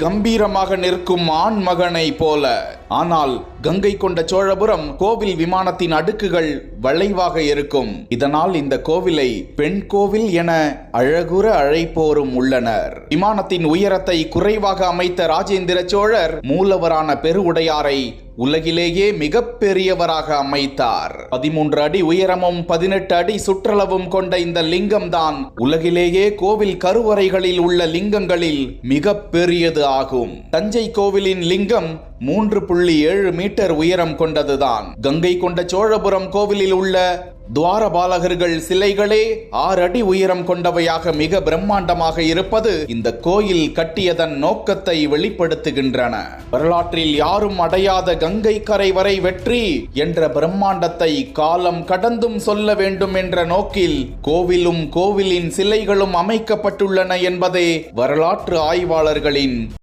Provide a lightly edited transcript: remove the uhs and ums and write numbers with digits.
கம்பீரமாக நிற்கும் ஆண் மகனை போல. ஆனால் கங்கை கொண்ட சோழபுரம் கோவில் விமானத்தின் அடுக்குகள் வளைவாக இருக்கும். இதனால் இந்த கோவிலை பெண் கோவில் என அழகுற அழைப்போரும் உள்ளனர். விமானத்தின் உயரத்தை குறைவாக அமைத்த ராஜேந்திர சோழர் மூலவரான பெருவுடையாரை உலகிலேயே மிக பெரியவராக அமைத்தார். 13 அடி உயரமும் 18 அடி சுற்றளவும் கொண்ட இந்த லிங்கம் தான் உலகிலேயே கோவில் கருவறைகளில் உள்ள லிங்கங்களில் மிக பெரியது ஆகும். தஞ்சை கோவிலின் லிங்கம் 3.7 மீட்டர் உயரம் கொண்டதுதான். கங்கை கொண்ட சோழபுரம் கோவிலில் உள்ள துவாரபாலகர்கள் சிலைகளே 6 அடி உயரம் கொண்டவையாக மிக பிரம்மாண்டமாக இருப்பது இந்த கோயில் கட்டியதன் நோக்கத்தை வெளிப்படுத்துகின்றன. வரலாற்றில் யாரும் அடையாத கங்கை கரை வரை வெற்றி என்ற பிரம்மாண்டத்தை காலம் கடந்தும் சொல்ல வேண்டும் என்ற நோக்கில் கோவிலும் கோவிலின் சிலைகளும் அமைக்கப்பட்டுள்ளன என்பதே வரலாற்று ஆய்வாளர்களின்